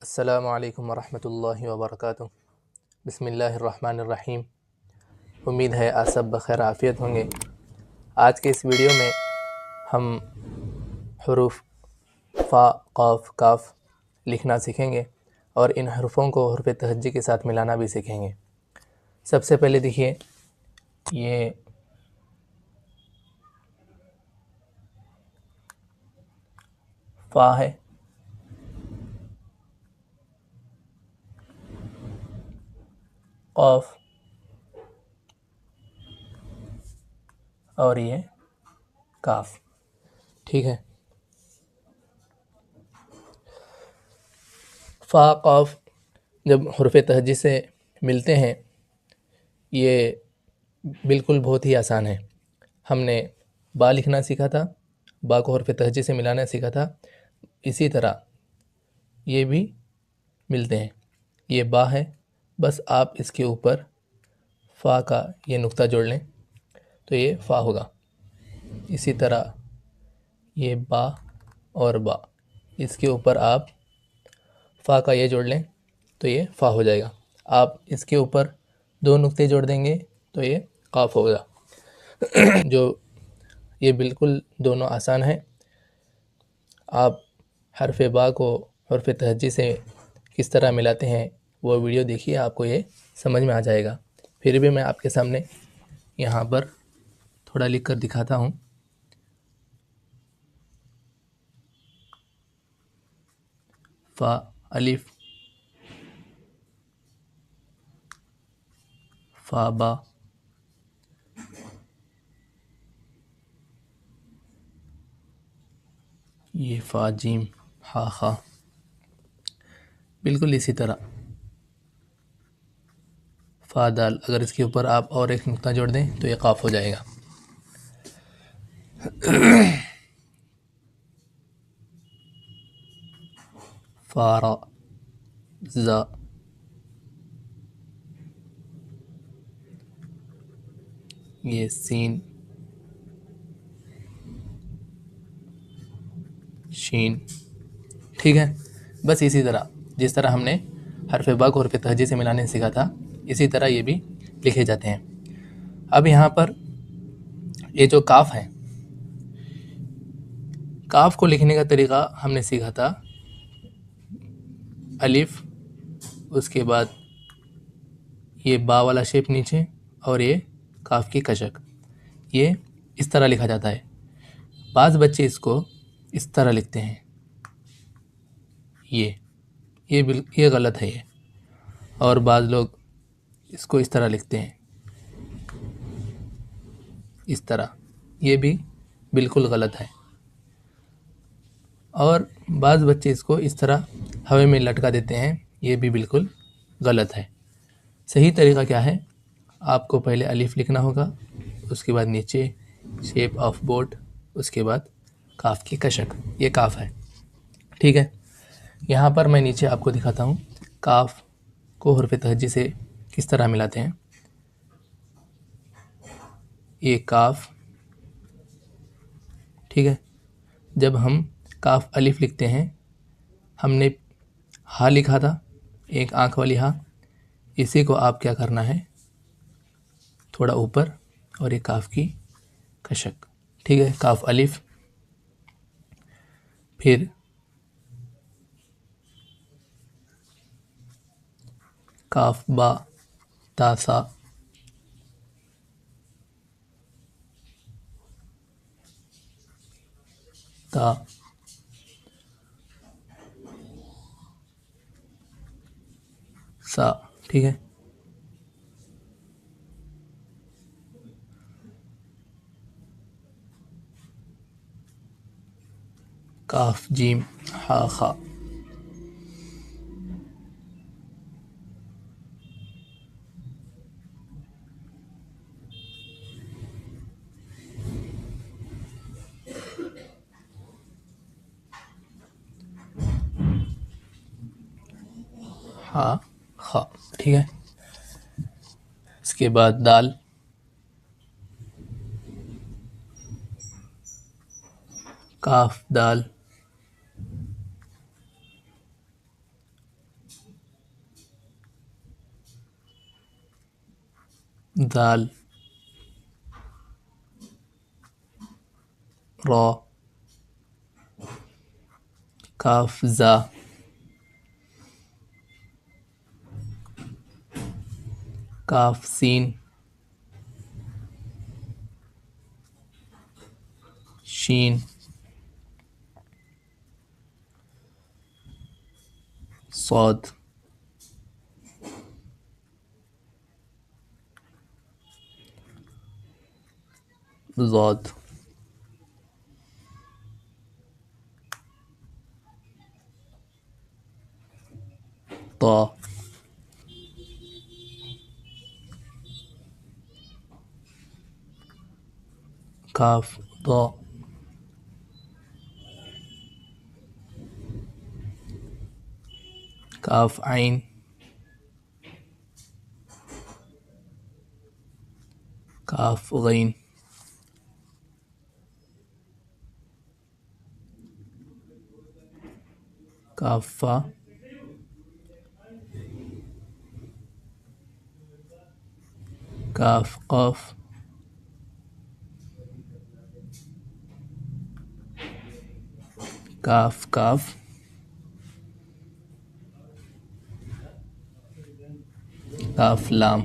अस्सलामु अलैकुम वरहमतुल्लाहि वबरकातुह। बिस्मिल्लाहिर्रहमानिर्रहीम। उम्मीद है आप सब बखैर आफ़ियत होंगे। आज के इस वीडियो में हम हरूफ फ़ा, क़ाफ़, काफ़ लिखना सीखेंगे और इन हरूफों को हुर्फ़ तहज्जी के साथ मिलाना भी सीखेंगे। सबसे पहले देखिए, ये फ़ा है, क़ाफ़ और ये काफ़। ठीक है, फ़ा क़ाफ़ जब हुर्फ़ तहज्जी से मिलते हैं, ये बिल्कुल बहुत ही आसान है। हमने बा लिखना सीखा था, बा को हुर्फ़ तहज्जी से मिलाना सीखा था। इसी तरह ये भी मिलते हैं। ये बा है, बस आप इसके ऊपर फ़ा का ये नुक्ता जोड़ लें तो ये फ़ा होगा। इसी तरह ये बा और बा, इसके ऊपर आप फ़ा का ये जोड़ लें तो ये फ़ा हो जाएगा। आप इसके ऊपर दो नुक्ते जोड़ देंगे तो ये क़ाफ़ होगा। जो ये बिल्कुल दोनों आसान है। आप हरफ बा को हरफ तहज्जी से किस तरह मिलाते हैं वो वीडियो देखिए, आपको ये समझ में आ जाएगा। फिर भी मैं आपके सामने यहाँ पर थोड़ा लिख कर दिखाता हूँ। फ़ा अलिफ, फ़ा बा, ये फ़ा जीम हा खा। बिल्कुल इसी तरह फ़ा दाल, अगर इसके ऊपर आप और एक नुक्ता जोड़ दें तो ये क़ाफ़ हो जाएगा। फ़ा रा ज़ा, ये सीन शीन। ठीक है, बस इसी तरह जिस तरह हमने हरफ बा को हरफ तहज्जी से मिलाने सीखा था, इसी तरह ये भी लिखे जाते हैं। अब यहाँ पर ये जो काफ़ है, काफ़ को लिखने का तरीक़ा हमने सीखा था। अलिफ, उसके बाद ये बा वाला शेप नीचे और ये काफ़ की कशक, ये इस तरह लिखा जाता है। बाज़ बच्चे इसको इस तरह लिखते हैं, ये गलत है ये। और बाज़ लोग इसको इस तरह लिखते हैं, इस तरह, ये भी बिल्कुल गलत है। और बाज़ बच्चे इसको इस तरह हवा में लटका देते हैं, ये भी बिल्कुल गलत है। सही तरीक़ा क्या है, आपको पहले अलिफ लिखना होगा, उसके बाद नीचे शेप ऑफ बोट, उसके बाद काफ़ की कशक, ये काफ़ है। ठीक है, यहाँ पर मैं नीचे आपको दिखाता हूँ काफ़ को हुर्फ़ तहज्जी से किस तरह मिलाते हैं। ये काफ़, ठीक है, जब हम काफ़ अलिफ लिखते हैं, हमने हा लिखा था, एक आँख वाली हा, इसी को आप क्या करना है, थोड़ा ऊपर, और ये काफ़ की कशक। ठीक है, काफ़ अलिफ, फिर काफ़ बा ता सा, ता सा। ठीक है, काफ़ जीम हा खा। हा खा। ठीक है, इसके बाद दाल, काफ़ दाल, दाल, रा, काफ जा, काफ सीन, शीन, सौद, ज़ाद, ता, काफ ता, काफ आइन, काफ गैन, काफ फा, काफ काफ, काफ काफ, काफ लाम।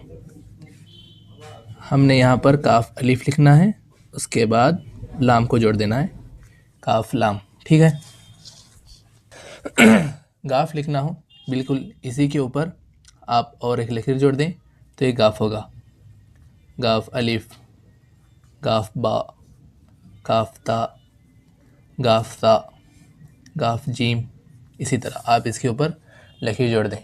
हमने यहाँ पर काफ अलिफ लिखना है, उसके बाद लाम को जोड़ देना है, काफ लाम। ठीक है। गाफ लिखना हो बिल्कुल इसी के ऊपर आप और एक लकीर जोड़ दें तो ये गाफ होगा। गाफ अलिफ, गाफ बा, काफ ता, गाफ सा, गाफ जीम, इसी तरह आप इसके ऊपर लकीर जोड़ दें।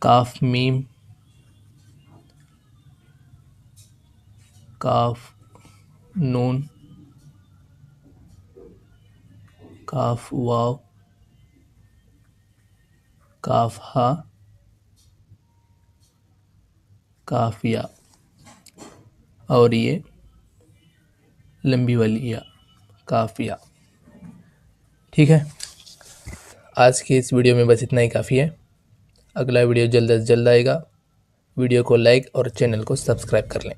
काफ मीम, काफ नून, काफ वाव, काफ हा, काफ या, और ये लंबी वाली या, काफ या। ठीक है। आज की इस वीडियो में बस इतना ही काफ़ी है। अगला वीडियो जल्द से जल्द आएगा। वीडियो को लाइक और चैनल को सब्सक्राइब कर लें।